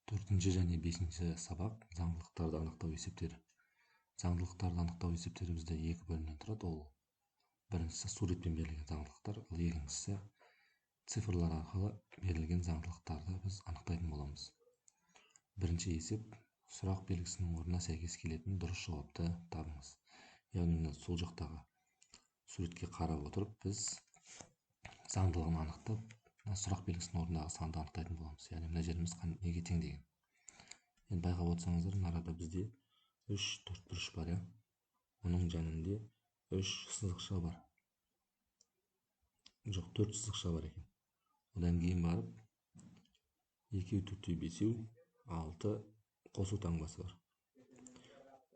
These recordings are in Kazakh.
Төртінші және бесінші сабақ заңдылықтарды анықтау есептері. Заңдылықтарды анықтау есептері бізде екі бөлімнен тұрады. Ол біріншісі суретпен берілген заңдылықтар, ал екіншісі цифрлар арқылы берілген заңдылықтарды біз анықтайтын боламыз. Бірінші есеп: сұрақ белгісінің орнына сәйкес келетін дұрыс жауапты табыңыз. Яғни сол жақтағы суретке қарап отырып біз заңдылығын анықтап, сұрақ белгісінің орнындағы санды анықтайтын боламыз. Яғни мына жеріміз неге тең деген. Енді байқап отырсаңыздар, мына арада бізде 3 төртбұрыш бар, оның жанында 3 сызықша бар. Жоқ, 4 сызықша бар екен. Одан кейін барып 2 төртеу 5 6 қосу таңбасы бар.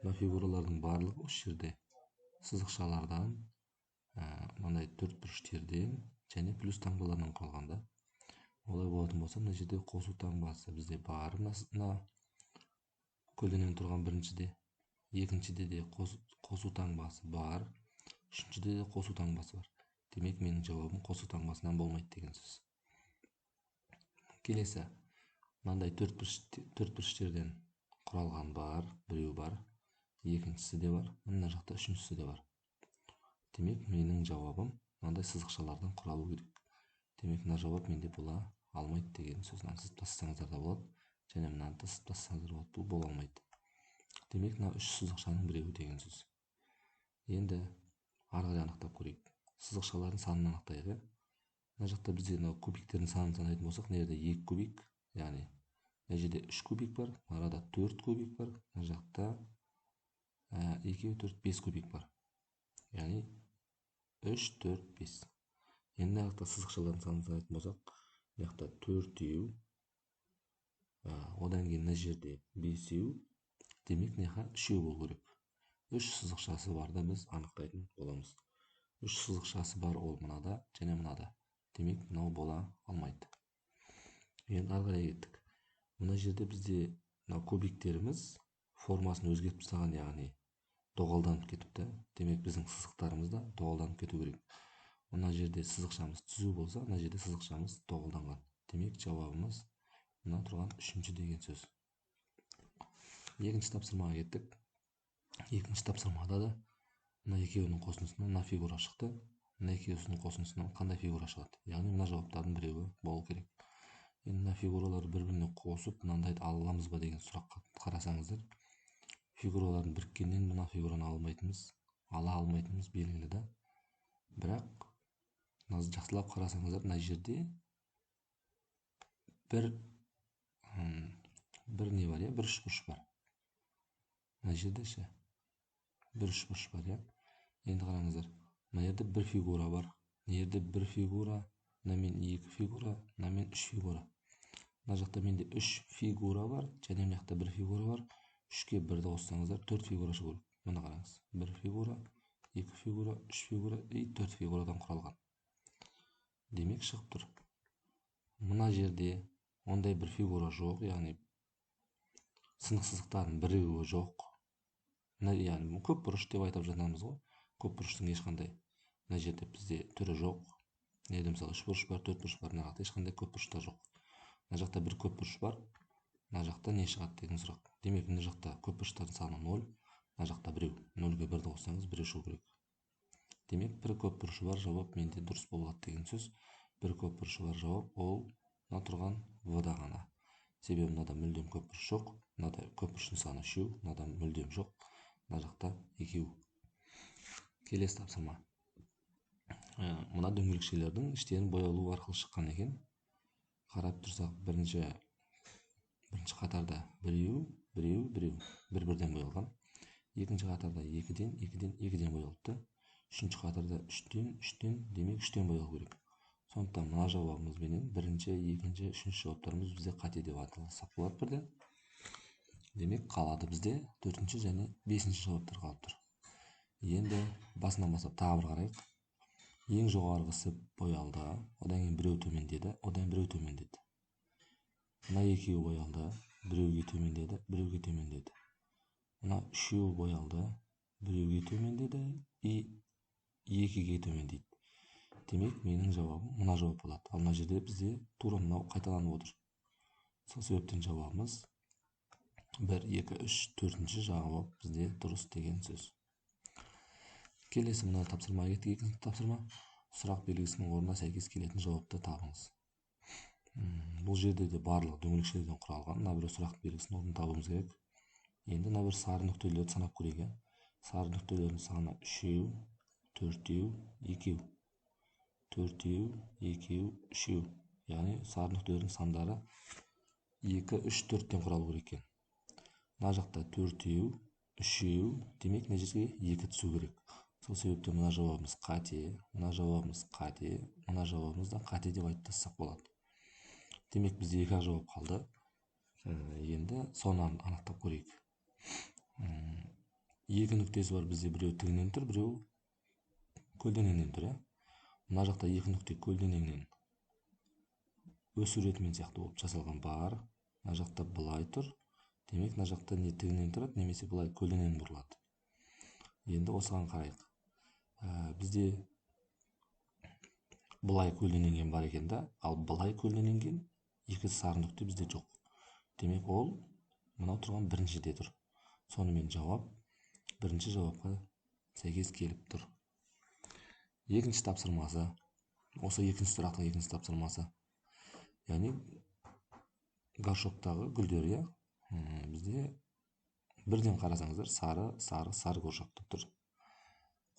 Мына фигуралардың барлығы осы жерде сызықшалардан, мынандай төртбұрыштерден және плюс таңбалардан құралғанда, олай болатын болса, мына жерде қосу таңбасы бізде бар. Мына көлденең тұрған біріншіде, екіншіде де қосу таңбасы бар, үшіншіде де қосу таңбасы бар. Демек, менің жауабым қосу таңбасынан болмайды деген сөз. Келесі, мынандай төртбұрыштерден құралған бар, біреу бар, екіншісі де бар, мына жақта үшіншісі де бар. Демек, менің жауабым мынандай сызықшалардан құралу керек. Демек, мына жауап менде бола алмайды деген сөз. Мынаны сызып тастасаңыздар да болады, және мынаны сызып тастасаңыздар болады, бұл бола алмайды. Демек, мына үш сызықшаның біреуі деген сөз. Енді ары қарай анықтап көрейік. Сызықшалардың санын анықтайық. Мына жақта бізде кубиктердің санын санайтын болсақ, мына жерде 2 кубик, яғни мына жерде 3 кубик бар, арада 4 кубик бар, мына жақта 2 4 5 кубик бар. Яғни 3 4 5. Енді мына жақта сызықшалардың санын санайтын болсақ, мына жақта 4-еу, одан кейін мына жерде 5-еу, демек мына 3-еу болу керек. 3 сызықшасы барда біз анықтайтын боламыз. 3 сызықшасы бар, ол мынада және мынада. Демек, мынау бола алмайды. Енді ары қарай кеттік. Мына жерде бізде кубиктеріміз формасын өзгертіп тастаған, яғни доғалданып кетіпті. Демек, біздің сызықтарымыз да доғалданып кету керек. Мына жерде сызықшамыз түзу болса, мына жерде сызықшамыз доғалданған. Демек, жауабымыз мына тұрған үшінші деген сөз. Екінші тапсырмаға кеттік. Екінші тапсырмада да мына екеуінің қосындысынан мына фигура шықты. Мына екеуінің қосындысынан қандай фигура шығады? Яғни мына жауаптардың біреуі болу керек. Енді мына фигураларды бір-біріне қосып, мынандайды ала аламыз ба деген сұраққа қарасаңыздар, фигуралардың біріккеннен мына фигураны ала алмайтынымыз белгілі да. Бірақ жақсылап қарасаңыздар, мына жерде бір не бар, бір үшбұрыш бар. Мына жерде бір үшбұрыш бар. Енді қараңыздар, мына жерде бір фигура бар, мына жерде бір фигура, мынамен 2 фигура, мынамен 3 фигура. Мына жақта менде 3 фигура бар, және мына жақта бір фигура бар. 3-ке 1-ді қоссаңыздар 4 фигура шығу керек. Мына қараңыз, 1 фигура, 2 фигура, 3 фигура и 4 фигурадан құралған. Демек, шығып тұр. Мына жерде ондай бір фигура жоқ, яғни сынық сызықтардың біреуі жоқ. Яғни көп бұрыш деп айтып жатамыз ғой. Көп бұрыштың ешқандай мына жерде бізде түрі жоқ. Мына жерде мысалы 3 бұрыш бар, 4 бұрыш бар, мына жақта ешқандай көп бұрыштар жоқ. Мына жақта бір көп бұрыш бар, мына жақта не шығады деген сұрақ. Демек, мына жақта көп бұрыштардың саны 0, мына жақта біреу. 0-ге 1-ді қоссаңыз біреу шығу керек. Демек, бір көп бұрышы бар жауап менде дұрыс болады деген сөз. Бір көп бұрышы бар жауап ол мына тұрған В-да ғана. Себебі мынада мүлдем көп бұрыш жоқ, мынада көп бұрыштың саны 3, мынада мүлдем жоқ, мына жақта 2. Келесі тапсырма. Мына дөңгелекшелердің іштерін боялу арқылы шыққан екен. Қарап тұрсақ, бірінші қатарда біреу, бір-бірден боялған. Екінші қатарда 2-ден боялыпты. Үшінші қатарда 3-ден, демек 3-ден боялу керек. Сондықтан мына жауабымыз менен бірінші, екінші, үшінші жауаптарымыз бізде қате деп аталсақ болады бірден. Демек, қалады бізде 4-ші және 5-ші жауаптар қалып тұр. Енді басынан бастап тағы бір қарайық. Ең жоғарғысы боялды, одан кейін біреу төмендеді, одан біреу төмендеді. Мына екеуі боялды, біреуге төмендеді. Мына үшеуі боялды, біреуге төмендеді и 2-ге төмендейді. Демек, менің жауабым мына жауап болады. Ал мына жерде бізде тура мынау қайталанып отыр. Сол себептен жауабымыз 1, 2, 3, 4-ші жауап бізде дұрыс деген сөз. Келесі мына тапсырмаға кеттік. Екінші тапсырма. Сұрақ белгісінің орнына сәйкес келетін жауапты табыңыз. Бұл жерде де барлық дөңгелекшелерден құралған. Мына бір сұрақ белгісінің орнын табуымыз керек. Енді мына бір сары нүктелерді санап көрейік. Сары нүктелердің саны 3, 4, 2. 4, 2, 3. Яғни сары нүктелердің сандары 2, 3, 4-тен құралу керек екен. Мына жақта 4, 3, демек мына жерге 2 түсу керек. Сол себептен мына жауабымыз қате, мына жауабымыз қате, мына жауабымыз да қате деп айтып тастасақ болады. Демек бізде 2 жауап қалды. Енді соны анықтап көрейік. 2 нүктесі бар бізде, біреу тігінен тұр, біреу көлденеңнен тұр. Мына жақта 2 нүкте көлденеңнен өсу ретімен сияқты болып жасалған бар. Мына жақта былай тұр. Демек мына жақта не тігінен тұрады, немесе былай көлденең бұрылады. Енді осыған қарайық. Бізде былай көлдененген бар екен да, ал былай көлдененген 2 сары нүкте бізде жоқ. Демек ол мынау тұрған біріншіде тұр. Сонымен жауап бірінші жауапқа сәйкес келіп тұр. Екінші тапсырмасы. Осы екінші сұрақтың екінші тапсырмасы. Яғни горшоктағы гүлдер, бізде бірден қарасаңыздар сары горшокта тұр.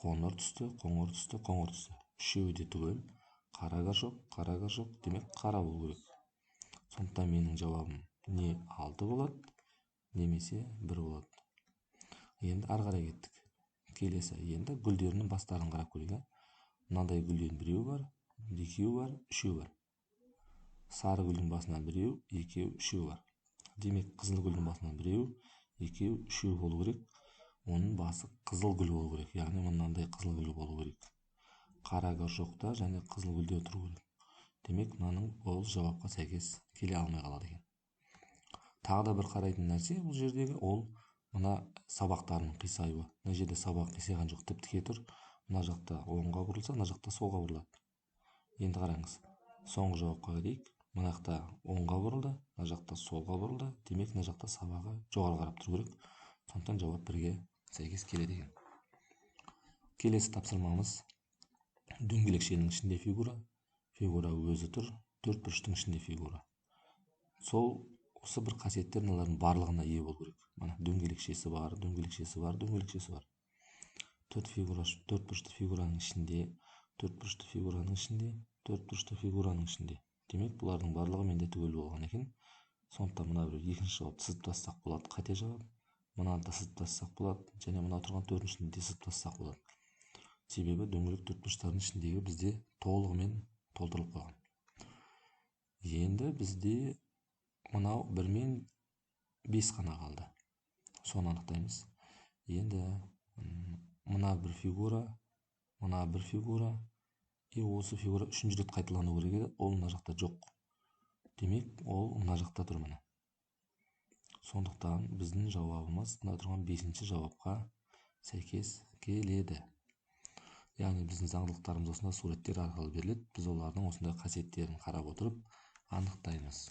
Қоңыр түсті, қоңыр түсті, қоңыр түсті. Үшеуі де түгел. Қара горшок, демек қара болу керек. Сондықтан менің жауабым не 6 болады, немесе 1 болады. Енді ары қарай кеттік. Келесі, енді гүлдерінің бастарын қарап көрейік. Мынандай гүлден біреу бар, екеу бар, үшеу бар. Сары гүлдің басынан біреу, екеу, үшеу бар. Демек қызыл гүлдің басынан біреу, екеу, үшеу болу керек. Оның басы қызыл гүл болу керек. Яғни мынандай қызыл гүл болу керек. Қара горшокта және қызыл гүлде тұру керек. Демек мынаның ол жауапқа сәйкес келе алмай қалады екен. Тағы да бір қарайтын нәрсе бұл жердегі, ол мына сабақтарының қисаюы. Мына жерде сабақ қисайған жоқ, тіп-тіке тұр. Мына жақта оңға бұрылса, мына жақта солға бұрылады. Енді қараңыз. Соңғы жауапқа келейік. Мына жақта оңға бұрылды, мына жақта солға бұрылды. Демек мына жақта сабағы жоғары қарап тұру керек. Сондықтан жауап 1-ге сәйкес келеді екен. Келесі тапсырмамыз. Дөңгелекшенің ішінде фигура. Фигура өзі тұр. 4 бұрыштың ішінде фигура. Осы бір қасиеттер мыналардың барлығына ие болу керек. Мына дөңгелекшесі бар, дөңгелекшесі бар, дөңгелекшесі бар. 4 бұрышты фигураның ішінде, 4 бұрышты фигураның ішінде, 4 бұрышты фигураның ішінде. Демек бұлардың барлығы менде түгел болған екен. Сондықтан мына бір екінші жауапты сызып тастасақ болады, қате жауап. Мынаны да сызып тастасақ болады, және мына тұрған 4-шіні де сызып тастасақ болады. Себебі дөңгелек 4 бұрыштардың ішіндегі бізде толығымен толтырылып қойған. Енді бізде мынау 1 мен 5 қана қалды. Соны анықтаймыз. Енді мына бір фигура, мына бір фигура, осы фигура 3-ші рет қайталану керек еді, ол мына жақта жоқ. Демек, ол мына жақта тұр мына. Сондықтан біздің жауабымыз мына тұрған 5-ші жауапқа сәйкес келеді. Яғни біздің заңдылықтарымыз осында суреттер арқылы беріледі. Біз олардың осындай қасиеттерін қарап отырып анықтаймыз.